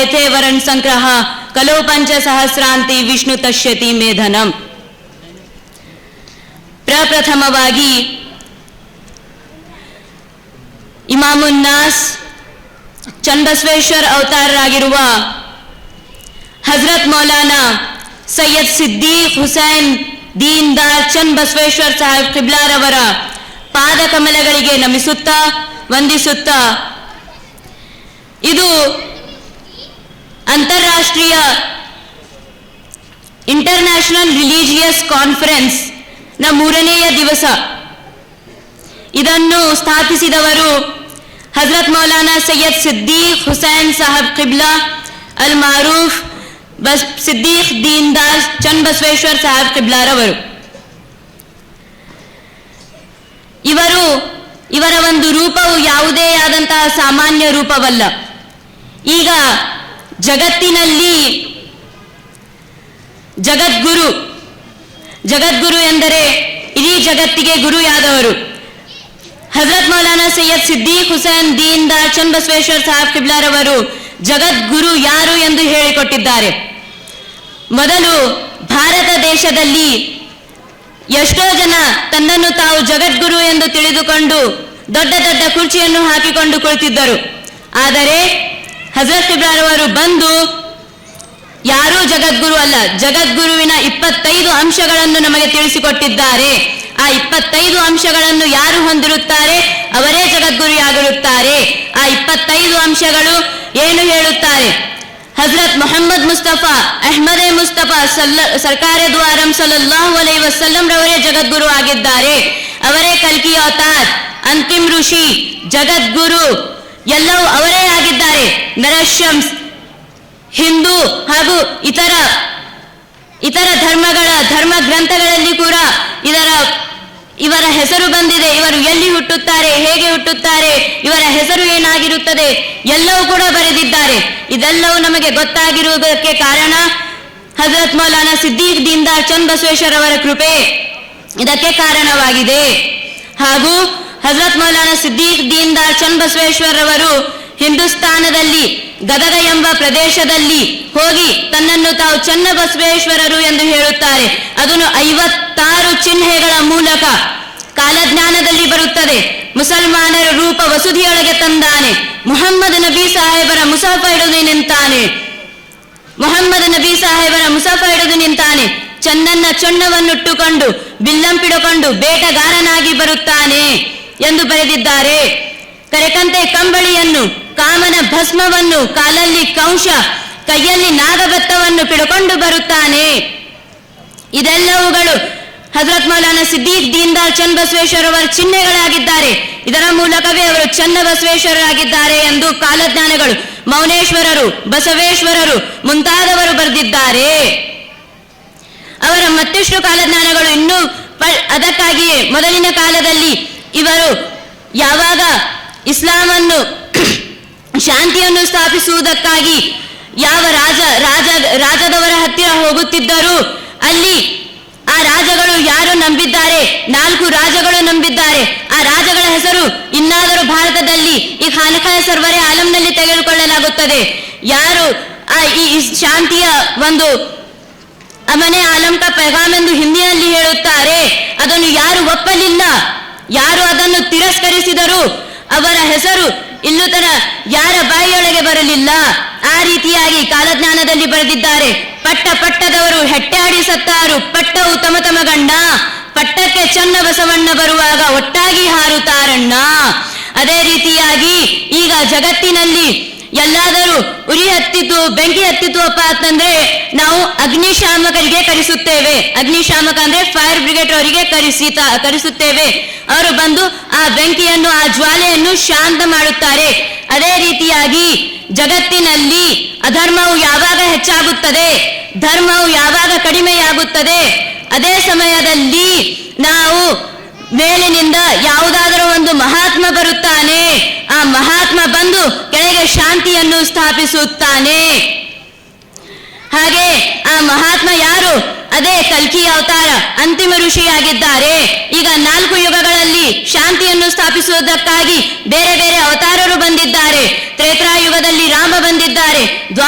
ಜಾಯತೆ ವರನ್ ಸಂಗ್ರಹ ಕಲೋ ಪಂಚ ಸಹಸ್ರಾಂತಿ ವಿಷ್ಣು ತಶ್ಯತಿ ಮೇಧನಂ. ಪ್ರಪ್ರಥಮವಾಗಿ ಇಮಾಮುನ್ನಾಸ್ ಚನ್ನಬಸವೇಶ್ವರ್ ಅವತಾರರಾಗಿರುವ ಹಜರತ್ ಮೌಲಾನಾ ಸೈಯದ್ ಸಿದ್ದೀಕ್ ಹುಸೈನ್ ದೀನ್ದಾರ್ ಚನ್ನಬಸವೇಶ್ವರ್ ಸಾಹೇಬ್ ಕಿಬ್ಲಾರವರ ಪಾದ ಕಮಲಗಳಿಗೆ ನಮಿಸುತ್ತಾ ವಂದಿಸುತ್ತಾ, ಇದು ಅಂತಾರಾಷ್ಟ್ರೀಯ ಇಂಟರ್ನ್ಯಾಷನಲ್ ರಿಲಿಜಿಯಸ್ ಕಾನ್ಫರೆನ್ಸ್ ನ 3ನೇ ದಿವಸ. ಇದನ್ನು ಸ್ಥಾಪಿಸಿದವರು ಹಜರತ್ ಮೌಲಾನಾ ಸೈಯದ್ ಸಿದ್ದೀಕ್ ಹುಸೈನ್ ಸಾಹಬ್ ಕಿಬ್ಲಾ ಅಲ್ ಮಾರೂಫ್ ಸಿದ್ದೀಕ್ ದೀನ್ದಾರ್ ಚನ್ನಬಸವೇಶ್ವರ್ ಸಾಹಬ್ ಕಿಬ್ಲಾರವರು. ಇವರ ಒಂದು ರೂಪವು ಯಾವುದೇ ಆದಂತಹ ಸಾಮಾನ್ಯ ರೂಪವಲ್ಲ. ಈಗ ಜಗತ್ತಿನಲ್ಲಿ ಜಗದ್ಗುರು ಎಂದರೆ ಇಡೀ ಜಗತ್ತಿಗೆ ಗುರುಯಾದವರು. ಹಜರತ್ ಮೌಲಾನಾ ಸೈಯದ್ ಸಿದ್ದೀಕ್ ಹುಸೈನ್ ದೀನ್ದಾರ್ ಚನ್ನಬಸವೇಶ್ವರ್ ಸಾಹಬ್ ಕಿಬ್ಲಾರವರು ಜಗದ್ಗುರು ಯಾರು ಎಂದು ಹೇಳಿಕೊಟ್ಟಿದ್ದಾರೆ. ಮೊದಲು ಭಾರತ ದೇಶದಲ್ಲಿ ಎಷ್ಟೋ ಜನ ತನ್ನನ್ನು ತಾವು ಜಗದ್ಗುರು ಎಂದು ತಿಳಿದುಕೊಂಡು ದೊಡ್ಡ ದೊಡ್ಡ ಕುರ್ಚಿಯನ್ನು ಹಾಕಿಕೊಂಡು ಕುಳಿತಿದ್ದರು. ಆದರೆ ಹಜರತ್ ಕಿಬ್ಲಾರವರು ಬಂದು ಯಾರೂ ಜಗದ್ಗುರು ಅಲ್ಲ, ಜಗದ್ಗುರುವಿನ 25 ಅಂಶಗಳನ್ನು ನಮಗೆ ತಿಳಿಸಿಕೊಟ್ಟಿದ್ದಾರೆ. ಆ 25 ಅಂಶಗಳನ್ನು ಯಾರು ಹೊಂದಿರುತ್ತಾರೆ ಅವರೇ ಜಗದ್ಗುರುಯಾಗಿರುತ್ತಾರೆ. ಆ 25 ಅಂಶಗಳು ಏನು ಹೇಳುತ್ತಾರೆ? ಹಜರತ್ ಮೊಹಮ್ಮದ್ ಮುಸ್ತಫಾ ಅಹ್ಮದೆ ಮುಸ್ತಫಾ ಸರ್ಕಾರೆ ದ್ವಾರಂ ಸಲ್ಲಲ್ಲಾಹು ಅಲೈಹಿ ವಸಲ್ಲಂ ರವರೇ ಜಗದ್ಗುರು ಆಗಿದ್ದಾರೆ. ಅವರೇ ಕಲ್ಕಿ ಅವತಾರ್, ಅಂತಿಮ ಋಷಿ, ಜಗದ್ಗುರು ಎಲ್ಲವೂ ಅವರೇ ಆಗಿದ್ದಾರೆ. ನರಶಂಸ್ ಹಿಂದೂ ಹಾಗೂ ಇತರ ಧರ್ಮ ಗ್ರಂಥಗಳಲ್ಲಿ ಕೂಡ ಇವರ ಹೆಸರು ಬಂದಿದೆ. ಇವರು ಎಲ್ಲಿ ಹುಟ್ಟುತ್ತಾರೆ, ಹೇಗೆ ಹುಟ್ಟುತ್ತಾರೆ, ಇವರ ಹೆಸರು ಏನಾಗಿರುತ್ತದೆ ಎಲ್ಲವೂ ಕೂಡ ಬರೆದಿದ್ದಾರೆ. ಇದೆಲ್ಲವೂ ನಮಗೆ ಗೊತ್ತಾಗಿರುವುದಕ್ಕೆ ಕಾರಣ ಹಜರತ್ ಮೌಲಾನಾ ಸಿದ್ದೀಕ್ ದೀನ್ದಾರ್ ಚನ್ನಬಸವೇಶ್ವರ್ ಅವರ ಕೃಪೆ ಇದಕ್ಕೆ ಕಾರಣವಾಗಿದೆ. ಹಾಗೂ ಹಜರತ್ ಮೌಲಾನಾ ಸಿದ್ದೀಕ್ ದೀನ್ದಾರ್ ಚನ್ನಬಸವೇಶ್ವರ್ ಅವರು ಹಿಂದೂಸ್ತಾನದಲ್ಲಿ ಗದಗ ಎಂಬ ಪ್ರದೇಶದಲ್ಲಿ ಹೋಗಿ ತನ್ನನ್ನು ತಾವು ಚನ್ನಬಸವೇಶ್ವರರು ಎಂದು ಹೇಳುತ್ತಾರೆ. ಅದನ್ನು 56 ಚಿಹ್ನೆಗಳ ಮೂಲಕ ಕಾಲಜ್ಞಾನದಲ್ಲಿ ಬರುತ್ತದೆ. ಮುಸಲ್ಮಾನರ ರೂಪ ವಸುಧಿಯೊಳಗೆ ತಂದಾನೆ, ಮುಹಮ್ಮದ್ ನಬಿ ಸಾಹೇಬರ ಮುಸಾಫ ಹಿಡಿದು ನಿಂತಾನೆ, ಮುಹಮ್ಮದ್ ನಬಿ ಸಾಹೇಬರ ಮುಸಾಫ ಹಿಡಿದು ನಿಂತಾನೆ. ಚನ್ನನ್ನ ಚೊಣ್ಣವನ್ನುಟ್ಟುಕೊಂಡು ಬಿಲ್ಲಂಪಿಡುಕೊಂಡು ಬೇಟಗಾರನಾಗಿ ಬರುತ್ತಾನೆ ಎಂದು ಬರೆದಿದ್ದಾರೆ. ಕರೆಕಂತೆ ಕಂಬಳಿಯನ್ನು, ಕಾಮನ ಭಸ್ಮವನ್ನು, ಕಾಲಲ್ಲಿ ಕಂಶ, ಕೈಯಲ್ಲಿ ನಾಗಬತ್ತವನ್ನು ಪಿಡುಕೊಂಡು ಬರುತ್ತಾನೆ. ಇದೆಲ್ಲವುಗಳು ಹಜರತ್ ಮೌಲಾನಾ ಸಿದ್ದೀಕ್ ದೀನ್ದಾರ್ ಚನ್ನಬಸವೇಶ್ವರ್ ಅವರ ಚಿಹ್ನೆಗಳಾಗಿದ್ದಾರೆ. ಇದರ ಮೂಲಕವೇ ಅವರು ಚನ್ನಬಸವೇಶ್ವರರಾಗಿದ್ದಾರೆ ಎಂದು ಕಾಲಜ್ಞಾನಗಳು ಮೌನೇಶ್ವರರು, ಬಸವೇಶ್ವರರು ಮುಂತಾದವರು ಬರೆದಿದ್ದಾರೆ. ಅವರ ಮತ್ತಿಷ್ಟು ಕಾಲಜ್ಞಾನಗಳು ಇನ್ನೂ ಅದಕ್ಕಾಗಿಯೇ ಮೊದಲಿನ ಕಾಲದಲ್ಲಿ ಇವರು ಯಾವಾಗ ಇಸ್ಲಾಮನ್ನು ಶಾಂತಿಯನ್ನು ಸ್ಥಾಪಿಸುವುದಕ್ಕಾಗಿ ಯಾವ ರಾಜದವರ ಹತ್ತಿರ ಹೋಗುತ್ತಿದ್ದರು, ಅಲ್ಲಿ ಆ ರಾಜಗಳು ಯಾರು ನಂಬಿದ್ದಾರೆ, 4 ರಾಜಗಳು ನಂಬಿದ್ದಾರೆ. ಆ ರಾಜಗಳ ಹೆಸರು ಇನ್ನಾದರೂ ಭಾರತದಲ್ಲಿ ಈ ಖಾನಖಾಯ ಸರ್ವರೇ ಆಲಂನಲ್ಲಿ ತೆಗೆದುಕೊಳ್ಳಲಾಗುತ್ತದೆ. ಯಾರು ಈ ಶಾಂತಿಯ ಒಂದು ಅಮನೆ ಆಲಂ ಕಾ ಪೈಗಾಮ್ ಎಂದು ಹಿಂದಿಯಲ್ಲಿ ಹೇಳುತ್ತಾರೆ, ಅದನ್ನು ಯಾರು ಒಪ್ಪಲಿಲ್ಲ, ಯಾರು ಅದನ್ನು ತಿರಸ್ಕರಿಸಿದರು, ಅವರ ಹೆಸರು ಇಲ್ಲೂ ತರ ಯಾರ ಬಾಯಿಯೊಳಗೆ ಬರಲಿಲ್ಲ. ಆ ರೀತಿಯಾಗಿ ಕಾಲಜ್ಞಾನದಲ್ಲಿ ಬರೆದಿದ್ದಾರೆ. ಪಟ್ಟದವರು ಹೆಟ್ಟಾಡಿ ಸತ್ತಾರು, ಪಟ್ಟವು ತಮ ಗಂಡ, ಪಟ್ಟಕ್ಕೆ ಚನ್ನ ಬಸವಣ್ಣ ಬರುವಾಗ ಒಟ್ಟಾಗಿ ಹಾರುತ್ತಾರಣ್ಣ. ಅದೇ ರೀತಿಯಾಗಿ ಈಗ ಜಗತ್ತಿನಲ್ಲಿ ಎಲ್ಲಾದರೂ ಉರಿ ಹತ್ತಿತು, ಬೆಂಕಿ ಹತ್ತಿತು ಅಪ್ಪ ಅಂತಂದ್ರೆ ನಾವು ಅಗ್ನಿಶಾಮಕರಿಗೆ ಕರೆಸುತ್ತೇವೆ. ಅಗ್ನಿಶಾಮಕ ಅಂದ್ರೆ ಫೈರ್ ಬ್ರಿಗೇಡ್ ಅವರಿಗೆ ಕರೆಸುತ್ತೇವೆ. ಅವರು ಬಂದು ಆ ಬೆಂಕಿಯನ್ನು, ಆ ಜ್ವಾಲೆಯನ್ನು ಶಾಂತ ಮಾಡುತ್ತಾರೆ. ಅದೇ ರೀತಿಯಾಗಿ ಜಗತ್ತಿನಲ್ಲಿ ಅಧರ್ಮವು ಯಾವಾಗ ಹೆಚ್ಚಾಗುತ್ತದೆ, ಧರ್ಮವು ಯಾವಾಗ ಕಡಿಮೆಯಾಗುತ್ತದೆ, ಅದೇ ಸಮಯದಲ್ಲಿ ನಾವು ಮೇಲಿನಿಂದ ಯಾವುದಾದರೂ ಒಂದು ಮಹಾತ್ಮ ಬರುತ್ತಾನೆ. ಆ ಮಹಾತ್ಮ ಬಂದು ಕೆಳಗೆ ಶಾಂತಿಯನ್ನು ಸ್ಥಾಪಿಸುತ್ತಾನೆ. ಹಾಗೆ ಆ ಮಹಾತ್ಮ ಯಾರು? ಅದೇ ಕಲ್ಕಿ ಅವತಾರ, ಅಂತಿಮ ಋಷಿಯಾಗಿದ್ದಾರೆ. ಈಗ 4 ಯುಗಗಳಲ್ಲಿ ಶಾಂತಿಯನ್ನು ಸ್ಥಾಪಿಸುವುದಕ್ಕಾಗಿ ಬೇರೆ ಬೇರೆ ಅವತಾರರು ಬಂದಿದ್ದಾರೆ. ತ್ರೇತಾಯುಗದಲ್ಲಿ ರಾಮ ಬಂದಿದ್ದಾರೆ,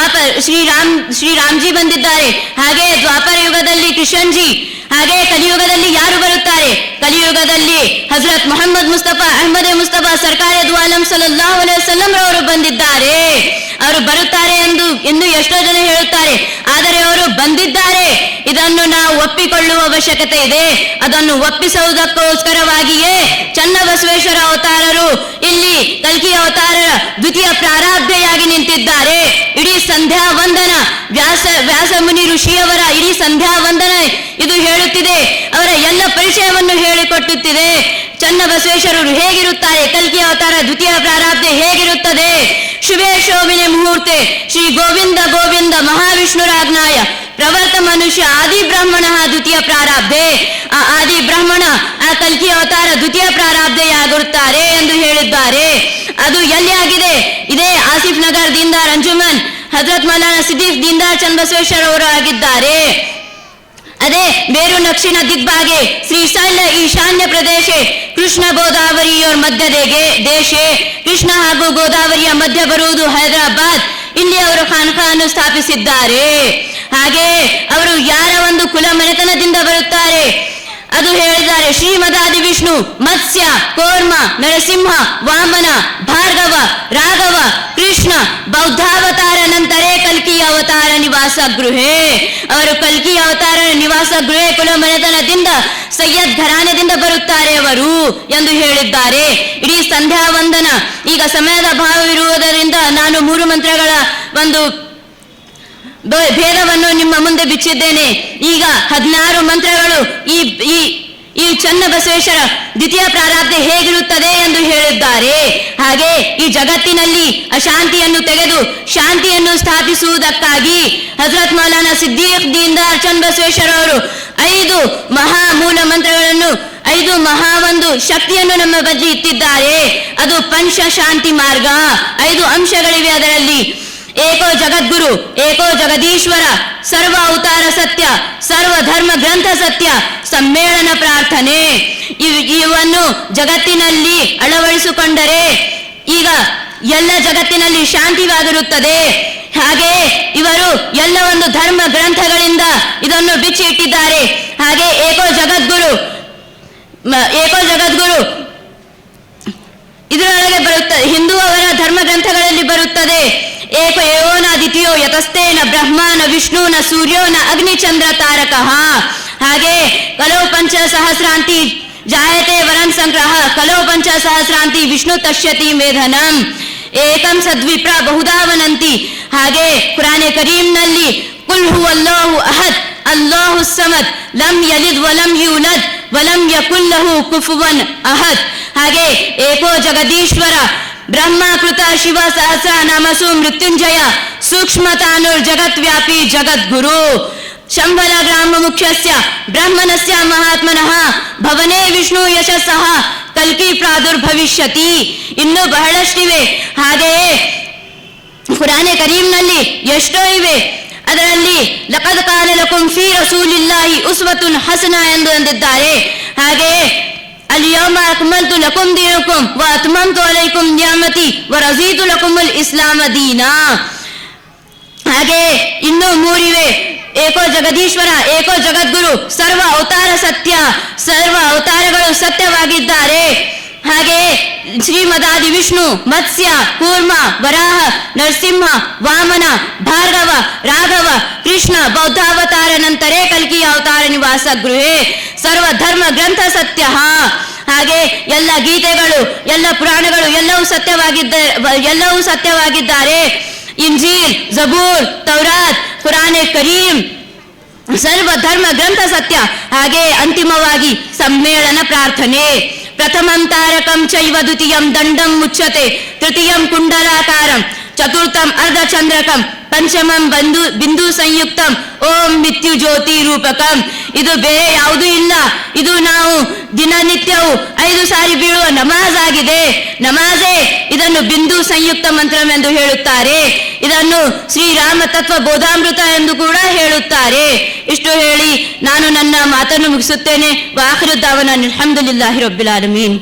ಶ್ರೀರಾಮ್ಜಿ ಬಂದಿದ್ದಾರೆ. ಹಾಗೆ ದ್ವಾಪರ ಯುಗದಲ್ಲಿ ಕೃಷ್ಣನ್ಜಿ. ಹಾಗೆ ಕಲಿಯುಗದಲ್ಲಿ ಯಾರು ಬರುತ್ತಾರೆ? ಕಲಿಯುಗದಲ್ಲಿ ಹಜರತ್ ಮೊಹಮ್ಮದ್ ಮುಸ್ತಫಾ ಅಹಮದ್ ಮುಸ್ತಫಾ ಸರ್ಕಾರಿ ದು ಆಲಂ ಸಲ್ಲಲ್ಲಾಹು ಅಲೈಹಿ ವಸಲ್ಲಂ ರವರು ಬಂದಿದ್ದಾರೆ. ಅವರು ಬರುತ್ತಾರೆ ಎಂದು ಇನ್ನು ಎಷ್ಟೋ ಜನ ಹೇಳುತ್ತಾರೆ, ಆದರೆ ಅವರು ಬಂದಿದ್ದಾರೆ. ಇದನ್ನು ನಾವು ಒಪ್ಪಿಕೊಳ್ಳುವ ಅವಶ್ಯಕತೆ ಇದೆ. ಅದನ್ನು ಒಪ್ಪಿಸುವುದಕ್ಕೋಸ್ಕರವಾಗಿಯೇ ಚನ್ನಬಸವೇಶ್ವರ ಅವತಾರರು ಇಲ್ಲಿ ಕಲ್ಕಿ ಅವತಾರರ ದ್ವಿತೀಯ ಪ್ರಾರಾಬ್ಧೆಯಾಗಿ ನಿಂತಿದ್ದಾರೆ. ಇಡೀ ಸಂಧ್ಯಾ ವಂದನ ವ್ಯಾಸ ಮುನಿ ಋಷಿಯವರ ಇಡೀ ಸಂಧ್ಯಾ ವಂದನ ಇದು ಹೇಳುತ್ತಿದೆ. ಅವರ ಎಲ್ಲ ಪರಿಚಯವನ್ನು ಹೇಳಿಕೊಟ್ಟುತ್ತಿದೆ. ಚನ್ನಬಸವೇಶ್ವರರು ಹೇಗಿರುತ್ತಾರೆ, ಕಲ್ಕಿ ಅವತಾರ ದ್ವಿತೀಯ ಪ್ರಾರಾಬ್ಧೆ ಹೇಗಿರುತ್ತದೆ. ಶುಭೇ ಶೋಭಿನೆ ಮುಹೂರ್ತೆ ಶ್ರೀ ಗೋವಿಂದ ಗೋವಿಂದ ಮಹಾವಿಷ್ಣುರಾಜ್ಞಾಯ ಪ್ರವರ್ತ ಮನುಷ್ಯ ಆದಿ ಬ್ರಾಹ್ಮಣ ದ್ವಿತೀಯ ಪ್ರಾರಾಬ್ಧೆ. ಆ ಆದಿ ಬ್ರಾಹ್ಮಣ ಆ ಕಲ್ಕಿ ಅವತಾರ ದ್ವಿತೀಯ ಪ್ರಾರಾಬ್ಧೆಯಾಗಿರುತ್ತಾರೆ ಎಂದು ಹೇಳಿದ್ದಾರೆ. ಅದು ಎಲ್ಲಿ ಆಗಿದೆ? ಇದೇ ಆಸಿಫ್ ನಗರ್ ದೀನ್ದಾರ್ ಅಂಜುಮನ್ ಹಜರತ್ ಮೌಲಾನಾ ಸಿದ್ದೀಕ್ ದೀನ್ದಾರ್ ಚನ್ನಬಸವೇಶ್ವರ ಅವರು ಆಗಿದ್ದಾರೆ. ಅದೇ ಬೇರು ದಕ್ಷಿಣ ದಿಗ್ಭಾಗೆ ಶ್ರೀಶೈಲ ಈಶಾನ್ಯ ಪ್ರದೇಶ ಕೃಷ್ಣ ಗೋದಾವರಿಯೋರ್ ಮಧ್ಯ ದೇಶ. ಕೃಷ್ಣ ಹಾಗೂ ಗೋದಾವರಿಯ ಮಧ್ಯ ಬರುವುದು ಹೈದರಾಬಾದ್. ಇಲ್ಲಿ ಅವರು ಖಾನ್ಖಾನ್ನು ಸ್ಥಾಪಿಸಿದ್ದಾರೆ. ಹಾಗೆ ಅವರು ಯಾರ ಒಂದು ಕುಲ ಮನೆತನದಿಂದ ಬರುತ್ತಾರೆ ಅದು ಹೇಳಿದ್ದಾರೆ. ಶ್ರೀಮದಾದಿ ವಿಷ್ಣು, ಮತ್ಸ್ಯ, ಕೋರ್ಮ, ನರಸಿಂಹ, ವಾಮನ, ಭಾರ್ಗವ, ರಾಘವ, ಕೃಷ್ಣ ಬೌದ್ಧಾವತಾರ ನಂತರೇ ಕಲ್ಕಿ ಅವತಾರ ನಿವಾಸ ಗೃಹೆ. ಅವರು ಕಲ್ಕಿ ಅವತಾರ ನಿವಾಸ ಗೃಹೆ ಕುಲ ಮನೆತನದಿಂದ ಸಯ್ಯದ್ ಘರಾನೆದಿಂದ ಬರುತ್ತಾರೆ ಅವರು ಎಂದು ಹೇಳಿದ್ದಾರೆ. ಇಡೀ ಸಂಧ್ಯಾ ವಂದನ ಈಗ ಸಮಯದ ಭಾವವಿರುವುದರಿಂದ ನಾನು 3 ಮಂತ್ರಗಳ ಒಂದು ಭೇದವನ್ನು ನಿಮ್ಮ ಮುಂದೆ ಬಿಚ್ಚಿದ್ದೇನೆ. ಈಗ 16 ಮಂತ್ರಗಳು ಈ ಚನ್ನಬಸವೇಶ್ವರ ದ್ವಿತೀಯ ಪ್ರಾರಾಬ್ಧೆ ಹೇಗಿರುತ್ತದೆ ಎಂದು ಹೇಳಿದ್ದಾರೆ. ಹಾಗೆ ಈ ಜಗತ್ತಿನಲ್ಲಿ ಅಶಾಂತಿಯನ್ನು ತೆಗೆದು ಶಾಂತಿಯನ್ನು ಸ್ಥಾಪಿಸುವುದಕ್ಕಾಗಿ ಹಜರತ್ ಮೌಲಾನಾ ಸಿದ್ದೀಕ್ ದೀನ್ದಾರ್ ಚನ್ನಬಸವೇಶ್ವರ ಅವರು 5 ಮಹಾ ಮೂಲ ಮಂತ್ರಗಳನ್ನು 5 ಮಹಾ ಒಂದು ಶಕ್ತಿಯನ್ನು ನಮ್ಮ ಬಳಿ ಇಟ್ಟಿದ್ದಾರೆ. ಅದು ಪಂಚ ಶಾಂತಿ ಮಾರ್ಗ. 5 ಅಂಶಗಳಿವೆ ಅದರಲ್ಲಿ. ಏಕೋ ಜಗದ್ಗುರು, ಏಕೋ ಜಗದೀಶ್ವರ, ಸರ್ವ ಅವತಾರ ಸತ್ಯ, ಸರ್ವ ಧರ್ಮ ಗ್ರಂಥ ಸತ್ಯ, ಸಮ್ಮೇಳನ ಪ್ರಾರ್ಥನೆ. ಇವನ್ನು ಜಗತ್ತಿನಲ್ಲಿ ಅಳವಡಿಸಿಕೊಂಡರೆ ಈಗ ಎಲ್ಲ ಜಗತ್ತಿನಲ್ಲಿ ಶಾಂತಿವಾಗಿರುತ್ತದೆ. ಹಾಗೆ ಇವರು ಎಲ್ಲ ಒಂದು ಧರ್ಮ ಗ್ರಂಥಗಳಿಂದ ಇದನ್ನು ಬಿಚ್ಚಿ ಇಟ್ಟಿದ್ದಾರೆ. ಹಾಗೆ ಏಕೋ ಜಗದ್ಗುರು ಇದರೊಳಗೆ ಬರುತ್ತದೆ. ಹಿಂದೂ ಅವರ ಧರ್ಮ ಗ್ರಂಥಗಳಲ್ಲಿ ಬರುತ್ತದೆ. ಏಕ ಏವೋನ ದ್ವಿತೀಯೋ ಯತಸ್ತೇನ ಬ್ರಹ್ಮಾನ ವಿಷ್ಣುನ ಸೂರ್ಯೋನ ಅಗ್ನಿಚಂದ್ರ ತಾರಕಃ. ಹಾಗೆ ಕಲೋ ಪಂಚ ಸಹಸ್ರಾಂತಿ ಜಾಯತೆ ವರನ್ ಸಂಗ್ರಹ, ಕಲೋ ಪಂಚ ಸಹಸ್ರಾಂತಿ ವಿಷ್ಣು ತಶ್ಯತಿ ಮೇಧನಂ, ಏಕಂ ಸದ್ವಿಪ್ರ ಬಹುಧಾವನಂತಿ. ಹಾಗೆ ಕುರಾನೆ ಕರೀಂನಲ್ಲಿ ಕುಲ್ ಹುವಲ್ಲಾಹು ಅಹದ್ ಅಲ್ಲಾಹು ಸಮದ್ ಲಂ ಯಲಿದ್ ವಲಂ ಯೂಲದ್ ವಲಂ ಯಕುಲ್ ಲಹು ಕುಫುವನ್ ಅಹದ್. ಹಾಗೆ ಏಕೋ ಜಗದೀಶ್ವರ ಬ್ರಹ್ಮಕೃತ ಶಿವ ಸಹಸ್ರ ನಾಮಸು ಮೃತ್ಯುಂಜಯ ಸೂಕ್ಷ್ಮತಾನುರ್ ಜಗತ್ ವ್ಯಾಪಿ ಜಗದ್ಗುರು. ಶಂಬಲ ಗ್ರಾಮ ಮುಖ್ಯಸ್ಯ ಬ್ರಾಹ್ಮಣಸ್ಯ ಮಹಾತ್ಮನಃ ಭವನೇ ವಿಷ್ಣು ಯಶಸ್ಸಃ ಕಲ್ಕಿ ಪ್ರಾದುರ್ಭವಿಷ್ಯತಿ. ಇನ್ನೂ ಬಹಳಷ್ಟಿವೆ. ಹಾಗೆಯೇ ಕುರಾನೆ ಕರೀಂನಲ್ಲಿ ಎಷ್ಟೋ ಇವೆ. ಅದರಲ್ಲಿ ಲಕದ್ ಕಾನ ಲಕುಂ ಫೀ ರಸೂಲಿಲ್ಲಾಹಿ ಉಸ್ವತುನ್ ಹಸನ ಎಂದು ಅಂದಿದ್ದಾರೆ. ಹಾಗೆಯೇ ಅಲ್ಯೌಮ ಅಕ್ಮಲ್ತು ಲಕುಂ ದೀನಕುಂ ವ ಅತ್ಮಮ್ತು ಅಲೈಕುಂ ನಿಅಮತಿ ವ ರಜೀತು ಲಕುಮುಲ್ ಇಸ್ಲಾಮ ದೀನಾ. ಹಾಗೆ ಇನ್ನೂ 3 ಇವೆ. ಏಕೋ ಜಗದೀಶ್ವರ, ಏಕೋ ಜಗದ್ಗುರು, ಸರ್ವ ಅವತಾರ ಸತ್ಯ, ಸರ್ವ ಅವತಾರಗಳು ಸತ್ಯವಾಗಿದ್ದಾರೆ. ಹಾಗೆ ಶ್ರೀಮದಾದಿ ವಿಷ್ಣು, ಮತ್ಸ್ಯ, ಕೂರ್ಮ, ವರಾಹ, ನರಸಿಂಹ, ವಾಮನ, ಭಾರ್ಗವ, ರಾಘವ, ಕೃಷ್ಣ ಬೌದ್ಧಾವತಾರ ನಂತರೇ ಕಲ್ಕಿ ಅವತಾರ ನಿವಾಸ ಗೃಹೆ, ಸರ್ವ ಧರ್ಮ ಗ್ರಂಥ ಸತ್ಯ. ಹಾಗೆ ಎಲ್ಲ ಗೀತೆಗಳು, ಎಲ್ಲ ಪುರಾಣಗಳು ಎಲ್ಲವೂ ಸತ್ಯವಾಗಿದ್ದಾರೆ. ಇಂಜೀಲ್, ಜಬೂರ್, ತೌರಾತ್, ಕುರಾನೆ ಕರೀಂ ಸರ್ವ ಧರ್ಮ ಗ್ರಂಥ ಸತ್ಯ. ಹಾಗೆ ಅಂತಿಮವಾಗಿ ಸಮ್ಮೇಳನ ಪ್ರಾರ್ಥನೆ. ಪ್ರಥಮಂ ತಾರಕಂ ಚೈವ ದ್ವಿತೀಯಂ ದಂಡಂ ಮುಚ್ಯತೆ, ತೃತೀಯಂ ಕುಂಡಲಾಕಾರಂ, ಚತುರ್ಥಂ ಅರ್ಧಚಂದ್ರಕಂ, ಪಂಚಮಂ ಬಿಂದು ಸಂಯುಕ್ತಂ ಓಂ ಮಿತ್ಯುಜ್ಯೋತಿ ರೂಪಕಂ. ಇದು ಬೇರೆ ಯಾವುದೂ ಇಲ್ಲ. ಇದು ನಾವು ದಿನನಿತ್ಯವೂ 5 ಸಾರಿ ಬೀಳುವ ನಮಾಜ್ ಆಗಿದೆ. ನಮಾಜೇ ಇದನ್ನು ಇದನ್ನು ಬಿಂದು ಸಂಯುಕ್ತ ಮಂತ್ರವೆಂದು ಹೇಳುತ್ತಾರೆ. ಇದನ್ನು ಶ್ರೀರಾಮ ತತ್ವ ಬೋಧಾಮೃತ ಎಂದು ಕೂಡ ಹೇಳುತ್ತಾರೆ. ಇಷ್ಟು ಹೇಳಿ ನಾನು ನನ್ನ ಮಾತನ್ನು ಮುಗಿಸುತ್ತೇನೆ. ವಾಖಿರು ದಾವನ ಅಲ್ಹಮ್ದುಲಿಲ್ಲಾಹಿ ರಬ್ಬಿಲ್ ಆಲಮೀನ್.